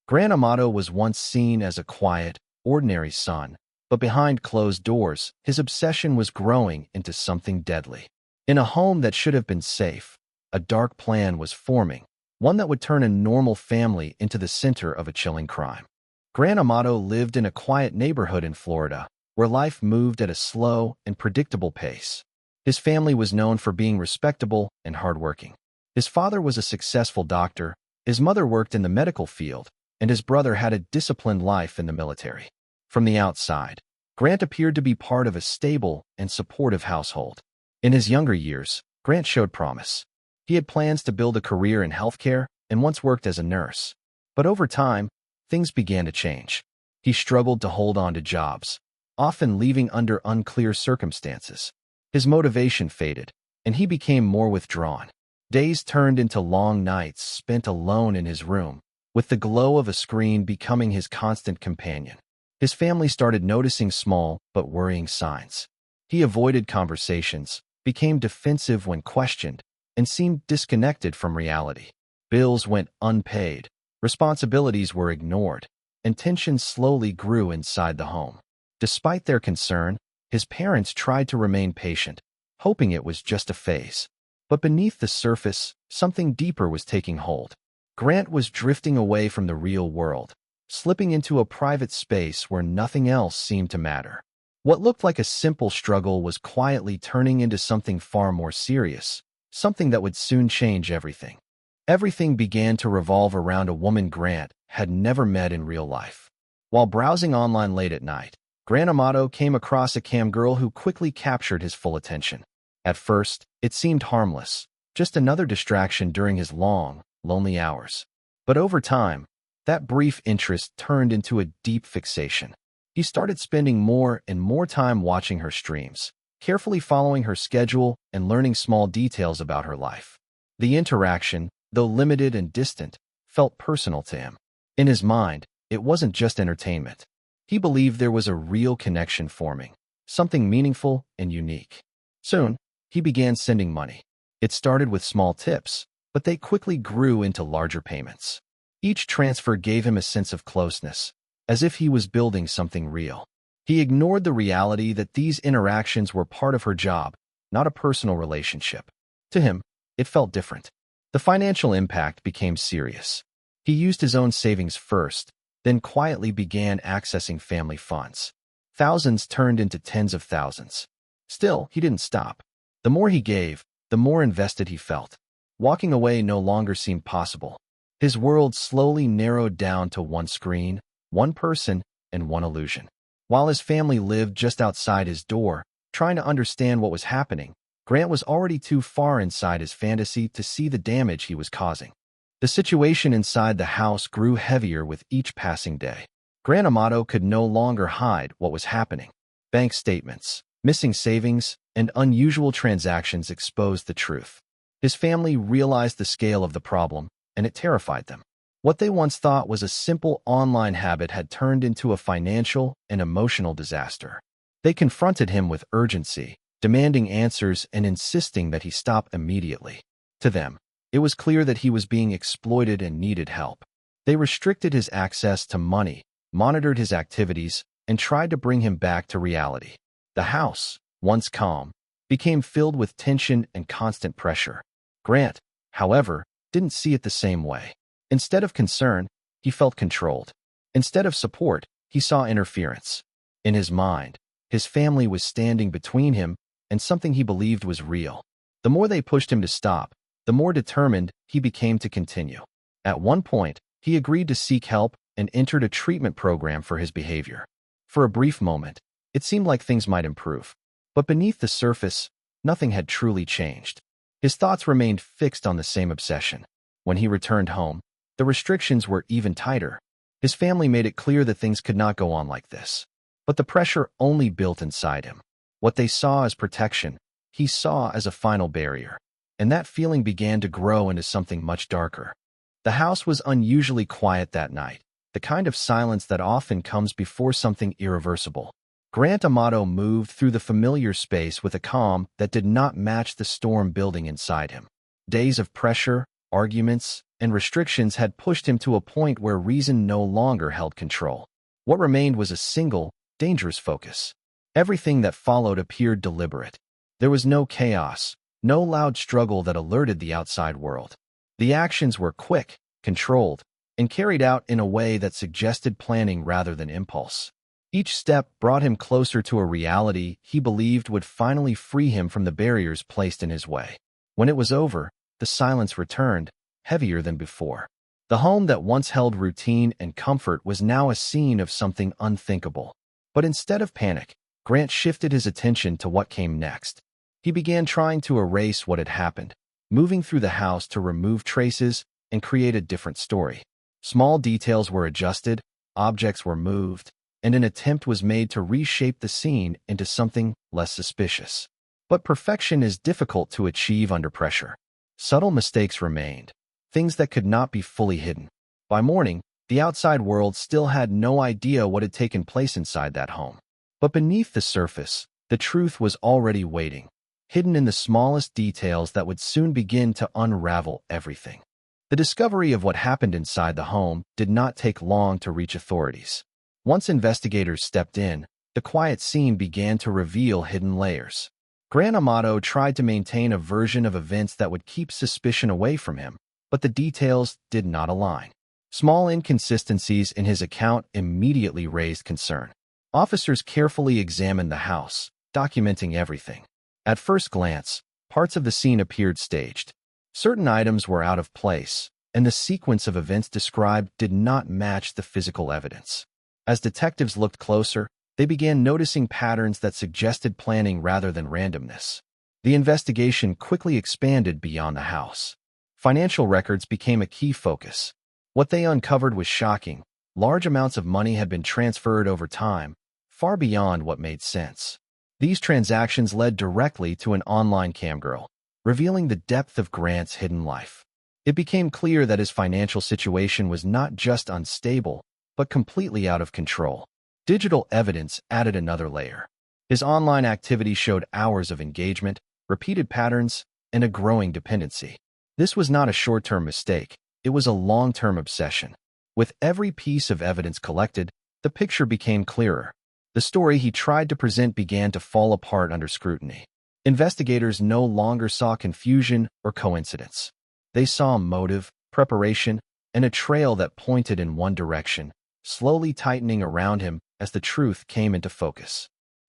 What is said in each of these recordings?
Grant Amato was once seen as a quiet, ordinary son, but behind closed doors, his obsession was growing into something deadly. In a home that should have been safe, a dark plan was forming, one that would turn a normal family into the center of a chilling crime. Grant Amato lived in a quiet neighborhood in Florida, where life moved at a slow and predictable pace. His family was known for being respectable and hardworking. His father was a successful doctor, his mother worked in the medical field, and his brother had a disciplined life in the military. From the outside, Grant appeared to be part of a stable and supportive household. In his younger years, Grant showed promise. He had plans to build a career in healthcare and once worked as a nurse. But over time, things began to change. He struggled to hold on to jobs, often leaving under unclear circumstances. His motivation faded, and he became more withdrawn. Days turned into long nights spent alone in his room, with the glow of a screen becoming his constant companion. His family started noticing small but worrying signs. He avoided conversations, became defensive when questioned, and seemed disconnected from reality. Bills went unpaid, responsibilities were ignored, and tension slowly grew inside the home. Despite their concern, his parents tried to remain patient, hoping it was just a phase. But beneath the surface, something deeper was taking hold. Grant was drifting away from the real world, slipping into a private space where nothing else seemed to matter. What looked like a simple struggle was quietly turning into something far more serious, something that would soon change everything. Everything began to revolve around a woman Grant had never met in real life. While browsing online late at night, Grant Amato came across a camgirl who quickly captured his full attention. At first, it seemed harmless, just another distraction during his long, lonely hours. But over time, that brief interest turned into a deep fixation. He started spending more and more time watching her streams, carefully following her schedule and learning small details about her life. The interaction, though limited and distant, felt personal to him. In his mind, it wasn't just entertainment. He believed there was a real connection forming, something meaningful and unique. Soon, he began sending money. It started with small tips, but they quickly grew into larger payments. Each transfer gave him a sense of closeness, as if he was building something real. He ignored the reality that these interactions were part of her job, not a personal relationship. To him, it felt different. The financial impact became serious. He used his own savings first, then quietly began accessing family funds. Thousands turned into tens of thousands. Still, he didn't stop. The more he gave, the more invested he felt. Walking away no longer seemed possible. His world slowly narrowed down to one screen, one person, and one illusion. While his family lived just outside his door, trying to understand what was happening, Grant was already too far inside his fantasy to see the damage he was causing. The situation inside the house grew heavier with each passing day. Grant Amato could no longer hide what was happening. Bank statements, missing savings, and unusual transactions exposed the truth. His family realized the scale of the problem, and it terrified them. What they once thought was a simple online habit had turned into a financial and emotional disaster. They confronted him with urgency, demanding answers and insisting that he stop immediately. To them, it was clear that he was being exploited and needed help. They restricted his access to money, monitored his activities, and tried to bring him back to reality. The house, once calm, became filled with tension and constant pressure. Grant, however, didn't see it the same way. Instead of concern, he felt controlled. Instead of support, he saw interference. In his mind, his family was standing between him and something he believed was real. The more they pushed him to stop, the more determined he became to continue. At one point, he agreed to seek help and entered a treatment program for his behavior. For a brief moment, it seemed like things might improve. But beneath the surface, nothing had truly changed. His thoughts remained fixed on the same obsession. When he returned home, the restrictions were even tighter. His family made it clear that things could not go on like this. But the pressure only built inside him. What they saw as protection, he saw as a final barrier. And that feeling began to grow into something much darker. The house was unusually quiet that night, the kind of silence that often comes before something irreversible. Grant Amato moved through the familiar space with a calm that did not match the storm building inside him. Days of pressure, arguments, and restrictions had pushed him to a point where reason no longer held control. What remained was a single, dangerous focus. Everything that followed appeared deliberate. There was no chaos, no loud struggle that alerted the outside world. The actions were quick, controlled, and carried out in a way that suggested planning rather than impulse. Each step brought him closer to a reality he believed would finally free him from the barriers placed in his way. When it was over, the silence returned, heavier than before. The home that once held routine and comfort was now a scene of something unthinkable. But instead of panic, Grant shifted his attention to what came next. He began trying to erase what had happened, moving through the house to remove traces and create a different story. Small details were adjusted, objects were moved, and an attempt was made to reshape the scene into something less suspicious. But perfection is difficult to achieve under pressure. Subtle mistakes remained, things that could not be fully hidden. By morning, the outside world still had no idea what had taken place inside that home. But beneath the surface, the truth was already waiting, hidden in the smallest details that would soon begin to unravel everything. The discovery of what happened inside the home did not take long to reach authorities. Once investigators stepped in, the quiet scene began to reveal hidden layers. Grant Amato tried to maintain a version of events that would keep suspicion away from him, but the details did not align. Small inconsistencies in his account immediately raised concern. Officers carefully examined the house, documenting everything. At first glance, parts of the scene appeared staged. Certain items were out of place, and the sequence of events described did not match the physical evidence. As detectives looked closer, they began noticing patterns that suggested planning rather than randomness. The investigation quickly expanded beyond the house. Financial records became a key focus. What they uncovered was shocking. Large amounts of money had been transferred over time, far beyond what made sense. These transactions led directly to an online Camgirl, revealing the depth of Grant's hidden life. It became clear that his financial situation was not just unstable, but completely out of control. Digital evidence added another layer. His online activity showed hours of engagement, repeated patterns, and a growing dependency. This was not a short-term mistake, it was a long-term obsession. With every piece of evidence collected, the picture became clearer. The story he tried to present began to fall apart under scrutiny. Investigators no longer saw confusion or coincidence. They saw motive, preparation, and a trail that pointed in one direction, slowly tightening around him as the truth came into focus.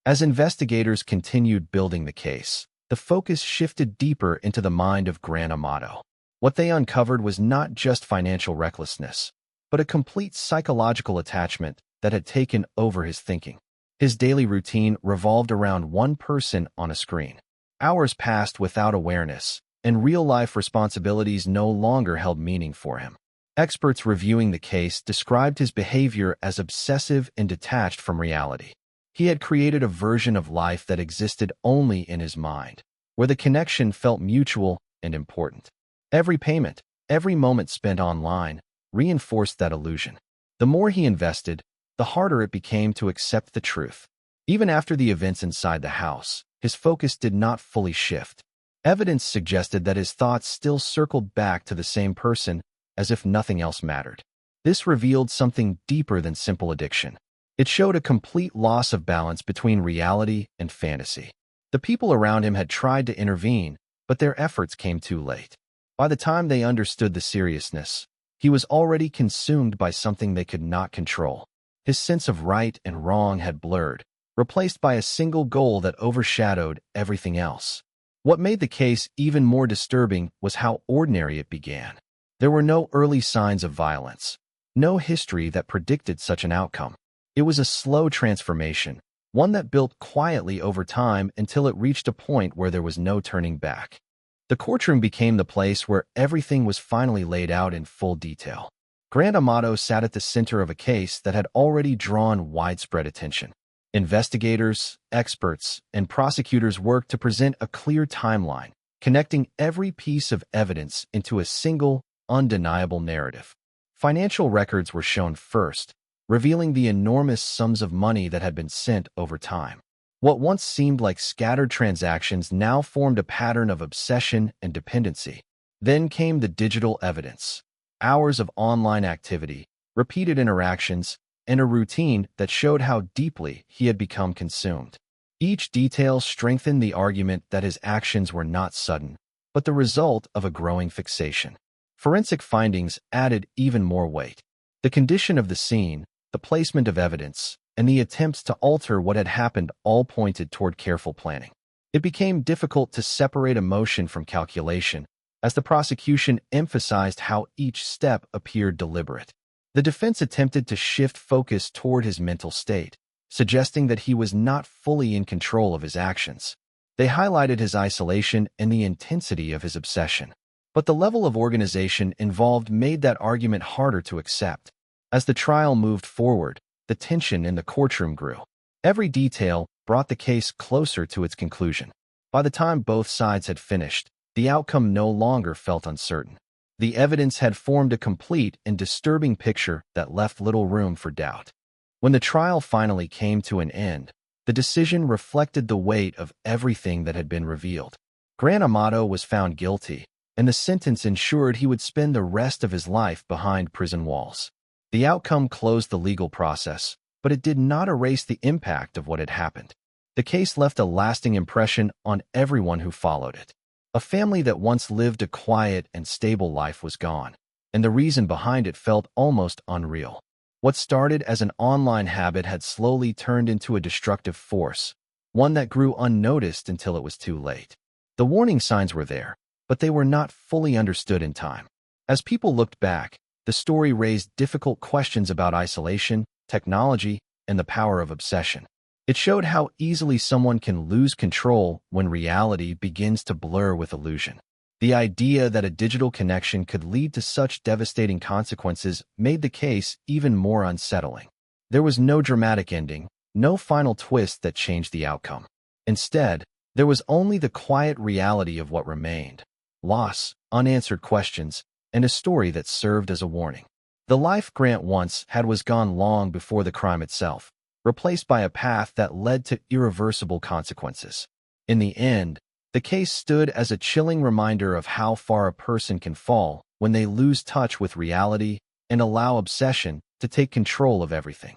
As investigators continued building the case, the focus shifted deeper into the mind of Grant Amato. What they uncovered was not just financial recklessness, but a complete psychological attachment that had taken over his thinking. His daily routine revolved around one person on a screen. Hours passed without awareness, and real-life responsibilities no longer held meaning for him. Experts reviewing the case described his behavior as obsessive and detached from reality. He had created a version of life that existed only in his mind, where the connection felt mutual and important. Every payment, every moment spent online, reinforced that illusion. The more he invested, the harder it became to accept the truth. Even after the events inside the house, his focus did not fully shift. Evidence suggested that his thoughts still circled back to the same person, as if nothing else mattered. This revealed something deeper than simple addiction. It showed a complete loss of balance between reality and fantasy. The people around him had tried to intervene, but their efforts came too late. By the time they understood the seriousness, he was already consumed by something they could not control. His sense of right and wrong had blurred, replaced by a single goal that overshadowed everything else. What made the case even more disturbing was how ordinary it began. There were no early signs of violence, no history that predicted such an outcome. It was a slow transformation, one that built quietly over time until it reached a point where there was no turning back. The courtroom became the place where everything was finally laid out in full detail. Grant Amato sat at the center of a case that had already drawn widespread attention. Investigators, experts, and prosecutors worked to present a clear timeline, connecting every piece of evidence into a single, undeniable narrative. Financial records were shown first, revealing the enormous sums of money that had been sent over time. What once seemed like scattered transactions now formed a pattern of obsession and dependency. Then came the digital evidence, hours of online activity, repeated interactions, and a routine that showed how deeply he had become consumed. Each detail strengthened the argument that his actions were not sudden, but the result of a growing fixation. Forensic findings added even more weight. The condition of the scene, the placement of evidence, and the attempts to alter what had happened all pointed toward careful planning. It became difficult to separate emotion from calculation, as the prosecution emphasized how each step appeared deliberate. The defense attempted to shift focus toward his mental state, suggesting that he was not fully in control of his actions. They highlighted his isolation and the intensity of his obsession. But the level of organization involved made that argument harder to accept. As the trial moved forward, the tension in the courtroom grew. Every detail brought the case closer to its conclusion. By the time both sides had finished, the outcome no longer felt uncertain. The evidence had formed a complete and disturbing picture that left little room for doubt. When the trial finally came to an end, the decision reflected the weight of everything that had been revealed. Grant Amato was found guilty, and the sentence ensured he would spend the rest of his life behind prison walls. The outcome closed the legal process, but it did not erase the impact of what had happened. The case left a lasting impression on everyone who followed it. A family that once lived a quiet and stable life was gone, and the reason behind it felt almost unreal. What started as an online habit had slowly turned into a destructive force, one that grew unnoticed until it was too late. The warning signs were there, but they were not fully understood in time. As people looked back, the story raised difficult questions about isolation, technology, and the power of obsession. It showed how easily someone can lose control when reality begins to blur with illusion. The idea that a digital connection could lead to such devastating consequences made the case even more unsettling. There was no dramatic ending, no final twist that changed the outcome. Instead, there was only the quiet reality of what remained: loss, unanswered questions, and a story that served as a warning. The life Grant once had was gone long before the crime itself, replaced by a path that led to irreversible consequences. In the end, the case stood as a chilling reminder of how far a person can fall when they lose touch with reality and allow obsession to take control of everything.